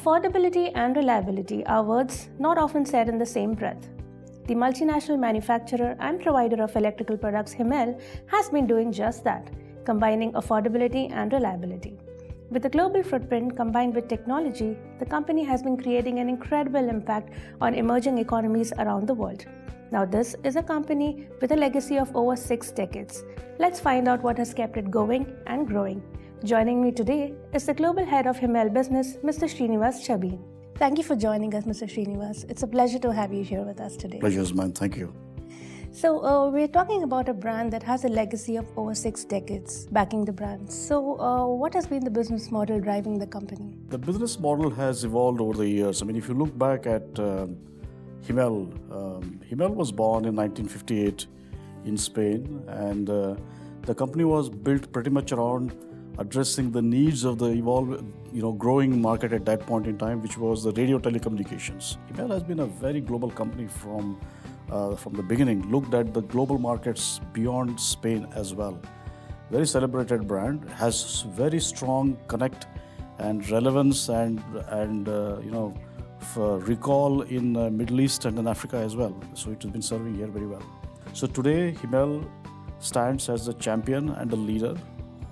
Affordability and reliability are words not often said in the same breath. The multinational manufacturer and provider of electrical products Himel has been doing just that, combining affordability and reliability. With a global footprint combined with technology, the company has been creating an incredible impact on emerging economies around the world. Now, this is a company with a legacy of over 6 decades. Let's find out what has kept it going and growing. Joining me today is the Global Head of Himel Business, Mr. Shrinivas Chebbi. Thank you for joining us, Mr. Srinivas. It's a pleasure to have you here with us today. Pleasure is mine. Thank you. So, we're talking about a brand that has a legacy of over 6 decades backing the brand. So, what has been the business model driving the company? The business model has evolved over the years. I mean, if you look back at Himel, Himel was born in 1958 in Spain, and the company was built pretty much around addressing the needs of the growing market at that point in time, which was the radio telecommunications. Himel has been a very global company from the beginning, looked at the global markets beyond Spain as well. Very celebrated brand, has very strong connect and relevance and recall in Middle East and in Africa as well. So it has been serving here very well. So today, Himel stands as a champion and a leader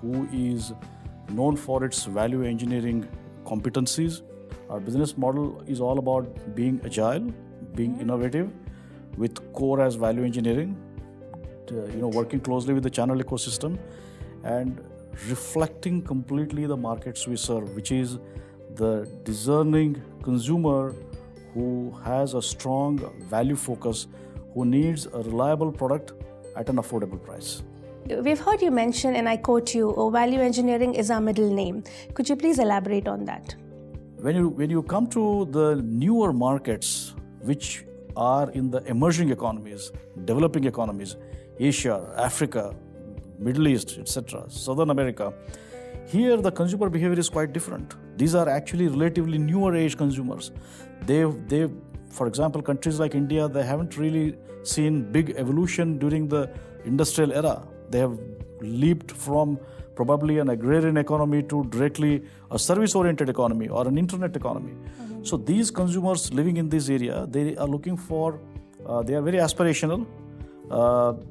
who is known for its value engineering competencies. Our business model is all about being agile, being innovative, with core as value engineering, working closely with the channel ecosystem and reflecting completely the markets we serve, which is the discerning consumer who has a strong value focus, who needs a reliable product at an affordable price. We've heard you mention, and I quote you, value engineering is our middle name. Could you please elaborate on that? When you come to the newer markets, which are in the emerging economies, developing economies, Asia, Africa, Middle East, etc., Southern America, here the consumer behavior is quite different. These are actually relatively newer age consumers. For example, countries like India, they haven't really seen big evolution during the industrial era. They have leaped from probably an agrarian economy to directly a service-oriented economy or an internet economy. Mm-hmm. So these consumers living in this area, they are looking for, they are very aspirational.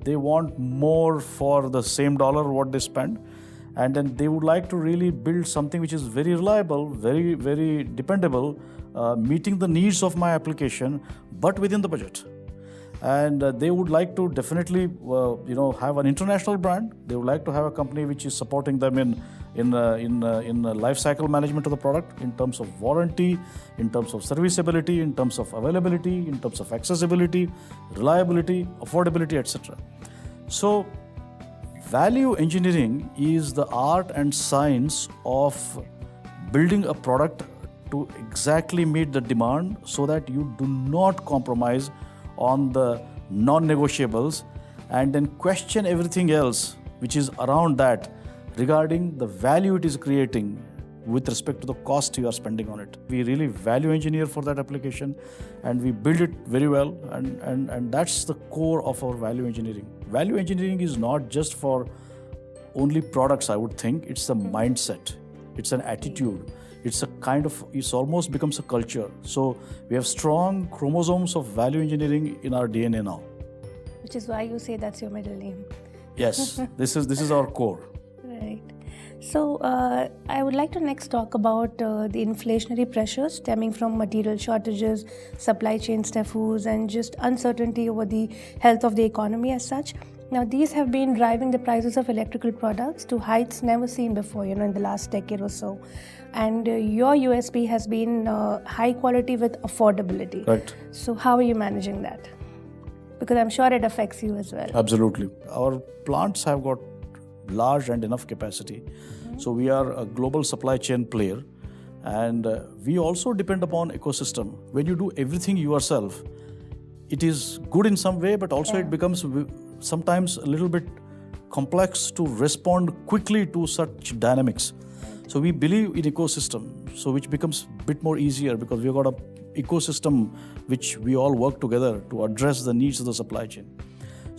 They want more for the same dollar what they spend. And then they would like to really build something which is very reliable, very, very dependable, meeting the needs of my application, but within the budget. And they would like to definitely, have an international brand. They would like to have a company which is supporting them in life cycle management of the product, in terms of warranty, in terms of serviceability, in terms of availability, in terms of accessibility, reliability, affordability, etc. So, value engineering is the art and science of building a product to exactly meet the demand so that you do not compromise on the non-negotiables and then question everything else which is around that regarding the value it is creating with respect to the cost you are spending on it. We really value engineer for that application and we build it very well and that's the core of our value engineering. Value engineering is not just for only products, I would think. It's a mindset. It's an attitude. It's almost becomes a culture. So we have strong chromosomes of value engineering in our DNA now. Which is why you say that's your middle name. Yes, this is our core. Right. So I would like to next talk about the inflationary pressures stemming from material shortages, supply chain snafus, and just uncertainty over the health of the economy as such. Now, these have been driving the prices of electrical products to heights never seen before, in the last decade or so. And your USP has been high quality with affordability. Right. So how are you managing that? Because I'm sure it affects you as well. Absolutely. Our plants have got large and enough capacity. Mm-hmm. So we are a global supply chain player. And we also depend upon ecosystem. When you do everything yourself, it is good in some way, but also it becomes sometimes a little bit complex to respond quickly to such dynamics. So we believe in ecosystem, so which becomes a bit more easier because we've got an ecosystem which we all work together to address the needs of the supply chain.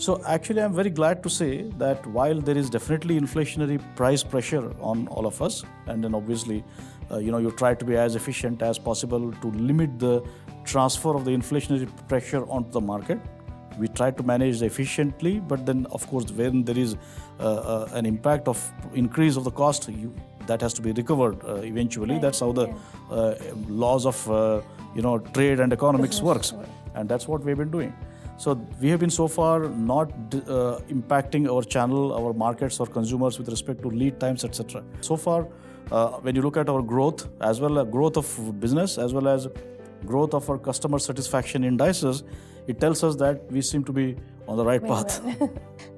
So actually, I'm very glad to say that while there is definitely inflationary price pressure on all of us, and then obviously, you try to be as efficient as possible to limit the transfer of the inflationary pressure onto the market. We try to manage efficiently, but then of course, when there is an impact of increase of the cost, that has to be recovered eventually. Right. That's how the laws of trade and economics works, and that's what we've been doing. So we have been so far not impacting our channel, our markets, or consumers with respect to lead times, etc. So far, when you look at our growth, as well as growth of business, as well as growth of our customer satisfaction indices, it tells us that we seem to be on the right path. Well.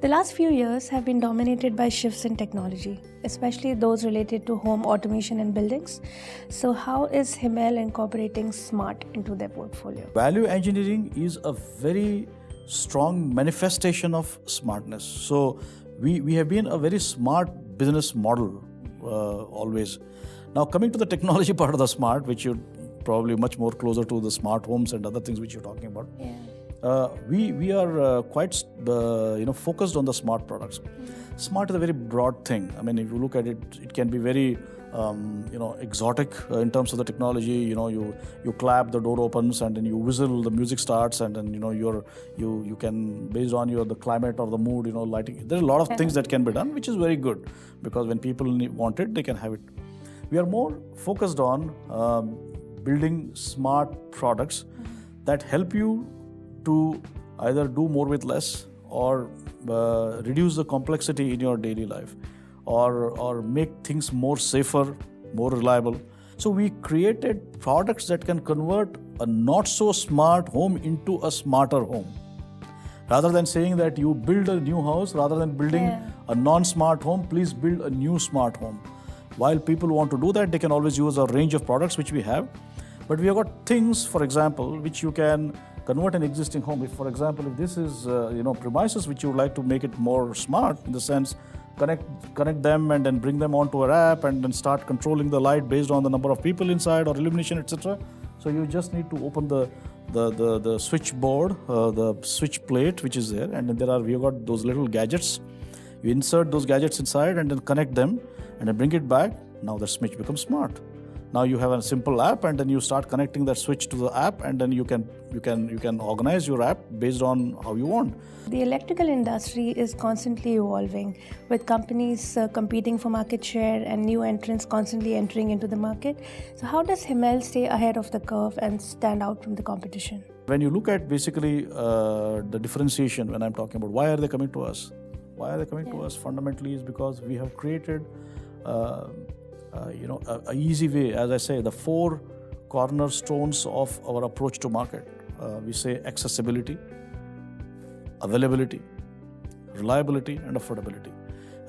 The last few years have been dominated by shifts in technology, especially those related to home automation and buildings. So how is Himel incorporating smart into their portfolio? Value engineering is a very strong manifestation of smartness. So we have been a very smart business model always. Now coming to the technology part of the smart, which you probably much more closer to the smart homes and other things which you're talking about. Yeah. We are quite focused on the smart products. Smart is a very broad thing. I mean, if you look at it, it can be very exotic in terms of the technology. You clap, the door opens, and then you whistle, the music starts, and then you can, based on the climate or the mood, lighting. There are a lot of things that can be done, which is very good, because when people want it, they can have it. We are more focused on building smart products that help you to either do more with less, or reduce the complexity in your daily life, or make things more safer, more reliable. So we created products that can convert a not so smart home into a smarter home. Rather than saying that you build a new house, rather than building a non-smart home, please build a new smart home. While people want to do that, they can always use a range of products which we have. But we have got things, for example, which you can convert an existing home. If, for example, if this is premises which you would like to make it more smart, in the sense connect them and then bring them onto our app, and then start controlling the light based on the number of people inside or illumination, etc. So you just need to open the switchboard, the switch plate which is there, and then we have got those little gadgets. You insert those gadgets inside and then connect them and then bring it back. Now the switch becomes smart. Now you have a simple app, and then you start connecting that switch to the app, and then you can organize your app based on how you want. The electrical industry is constantly evolving, with companies competing for market share and new entrants constantly entering into the market. So how does Himel stay ahead of the curve and stand out from the competition? When you look at basically the differentiation, when I'm talking about why are they coming to us? Why are they coming to us? Fundamentally is because we have created a easy way, as I say, the 4 cornerstones of our approach to market. We say accessibility, availability, reliability, and affordability.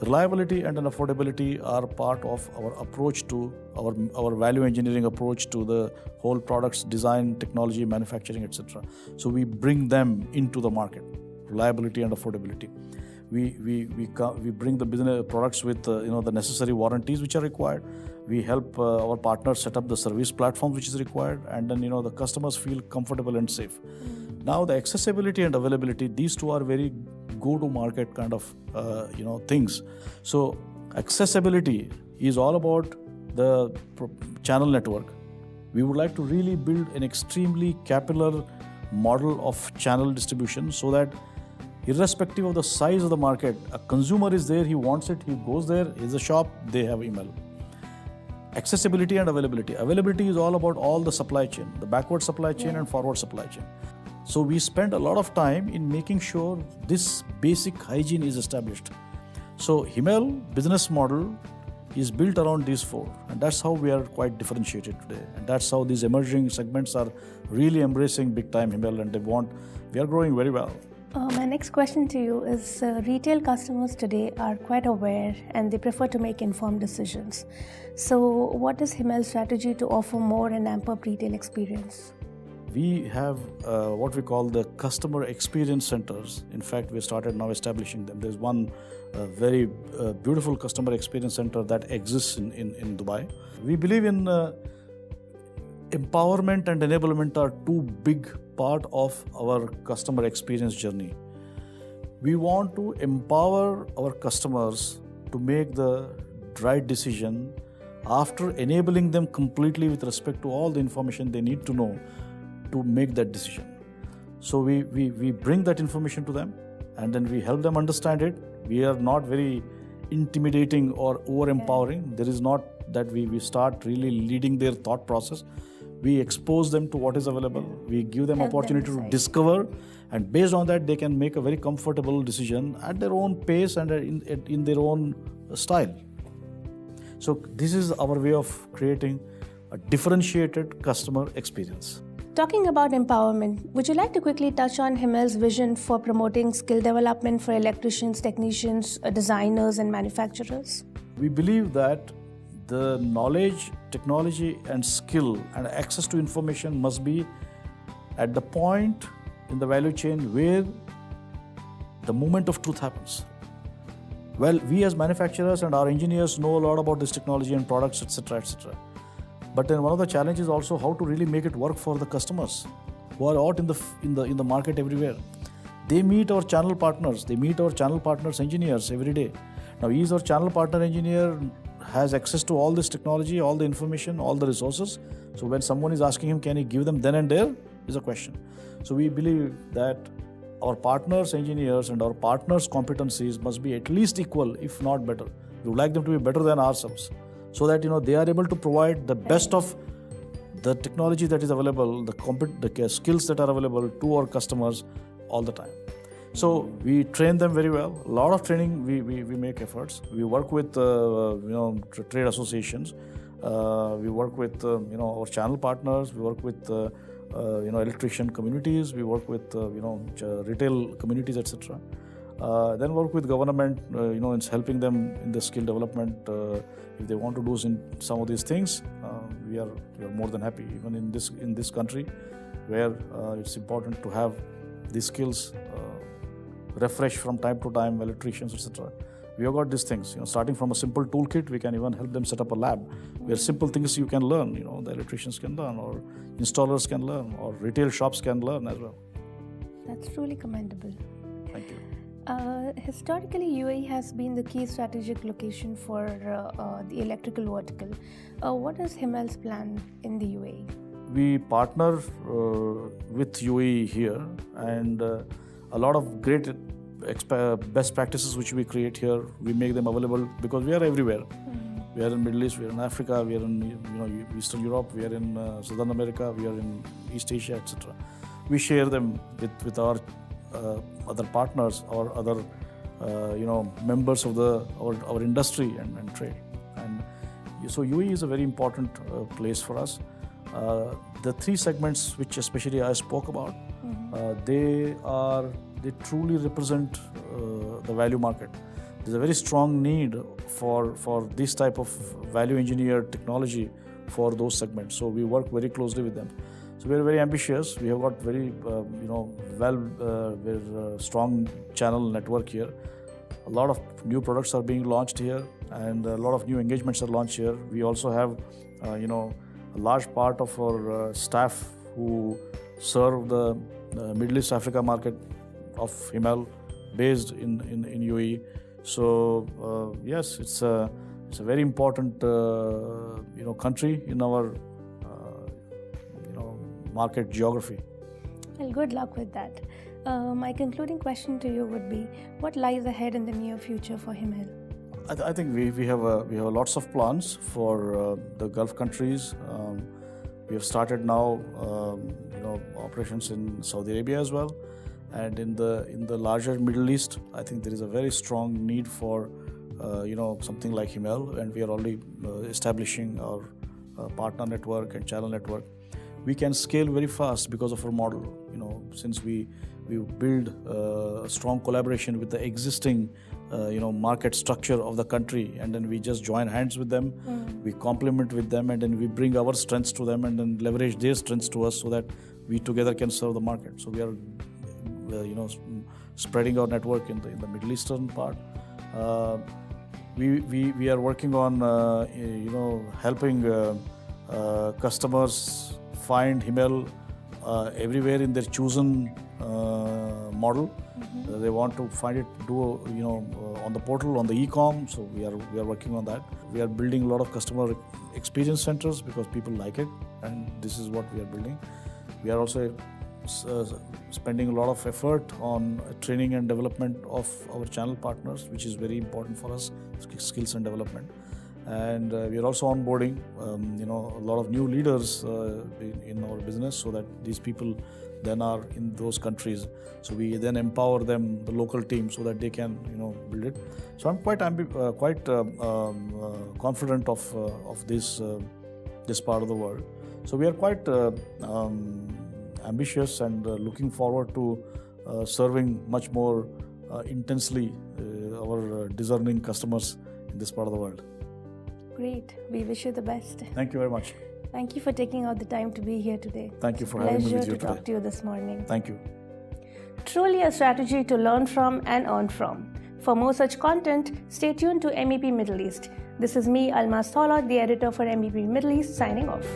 Reliability and affordability are part of our approach to our value engineering approach to the whole products design, technology, manufacturing, etc. So we bring them into the market, reliability and affordability. We bring the business products with the necessary warranties which are required. We help our partners set up the service platforms which is required, and then the customers feel comfortable and safe. Now the accessibility and availability, these two are very go-to-market kind of things. So accessibility is all about the channel network. We would like to really build an extremely capillary model of channel distribution, so that irrespective of the size of the market, a consumer is there, he wants it, he goes there, is a shop, they have Himel. Accessibility and availability. Availability is all about all the supply chain, the backward supply chain and forward supply chain. So we spend a lot of time in making sure this basic hygiene is established. So Himel business model is built around these 4, and that's how we are quite differentiated today. And that's how these emerging segments are really embracing big time Himel, and we are growing very well. My next question to you is, retail customers today are quite aware and they prefer to make informed decisions. So what is Himel's strategy to offer more and amp up retail experience? We have what we call the customer experience centers. In fact, we started now establishing them. There's one very beautiful customer experience center that exists in Dubai. We believe in empowerment and enablement are 2 big part of our customer experience journey. We want to empower our customers to make the right decision after enabling them completely with respect to all the information they need to know to make that decision. So we bring that information to them and then we help them understand it. We are not very intimidating or over-empowering. There is not that we start really leading their thought process. We expose them to what is available. We give them opportunity to discover, and based on that, they can make a very comfortable decision at their own pace and in their own style. So this is our way of creating a differentiated customer experience. Talking about empowerment, would you like to quickly touch on Himel's vision for promoting skill development for electricians, technicians, designers, and manufacturers? We believe that the knowledge, technology, and skill and access to information must be at the point in the value chain where the moment of truth happens. Well, we as manufacturers and our engineers know a lot about this technology and products, etc., etc. But then one of the challenges is also how to really make it work for the customers who are out in the market everywhere. They meet our channel partners. They meet our channel partners engineers every day. Now, is our channel partner engineer has access to all this technology, all the information, all the resources. So when someone is asking him, can he give them then and there, is a question. So we believe that our partners, engineers, and our partners' competencies must be at least equal, if not better. We would like them to be better than ourselves, so that they are able to provide the best of the technology that is available, the skills that are available to our customers all the time. So we train them very well. A lot of training, we make efforts. We work with trade associations. We work with our channel partners. We work with electrician communities. We work with retail communities, etc. Then work with government. It's helping them in the skill development. If they want to do some of these things, we are more than happy. Even in this country, where it's important to have these skills refresh from time to time, electricians, etc. We have got these things. Starting from a simple toolkit, we can even help them set up a lab where simple things you can learn. The electricians can learn, or installers can learn, or retail shops can learn as well. That's truly commendable. Thank you. Historically, UAE has been the key strategic location for the electrical vertical. What is Himel's plan in the UAE? We partner with UAE here, and a lot of great best practices which we create here, we make them available because we are everywhere. Mm-hmm. We are in Middle East, we are in Africa, we are in Eastern Europe, we are in Southern America, we are in East Asia, etc. We share them with our other partners or other members of our industry and trade. And so UAE is a very important place for us. The three segments which especially I spoke about, they truly represent the value market. There's a very strong need for this type of value engineered technology for those segments. So we work very closely with them. So we're very ambitious. We have got very strong channel network here. A lot of new products are being launched here, and a lot of new engagements are launched here. We also have a large part of our staff who serve the Middle East Africa market of Himel based in UAE. So yes, it's a very important country in our market geography. Well, good luck with that. My concluding question to you would be, what lies ahead in the near future for Himel? I think we have lots of plans for the Gulf countries. We have started now operations in Saudi Arabia as well, and in the larger Middle East. I think there is a very strong need for something like Himel, and we are already establishing our partner network and channel network. We can scale very fast because of our model. Since we build a strong collaboration with the existing market structure of the country, and then we just join hands with them, we complement with them, and then we bring our strengths to them, and then leverage their strengths to us, so that we together can serve the market. So we are spreading our network in the Middle Eastern part. We are working on helping customers find Himel everywhere in their chosen model. They want to find it, on the portal, on the e-com. So we are working on that. We are building a lot of customer experience centers because people like it, and this is what we are building. We are also spending a lot of effort on training and development of our channel partners, which is very important for us, skills and development. And we are also onboarding, a lot of new leaders in our business, so that these people then are in those countries. So we then empower them, the local team, so that they can, build it. So I'm quite confident of this part of the world. So we are quite ambitious and looking forward to serving much more intensely our discerning customers in this part of the world. Great. We wish you the best. Thank you very much. Thank you for taking out the time to be here today. Thank you for having me with you today. Pleasure to talk to you this morning. Thank you. Truly a strategy to learn from and earn from. For more such content, stay tuned to MEP Middle East. This is me, Almaz Thaulot, the editor for MEP Middle East, signing off.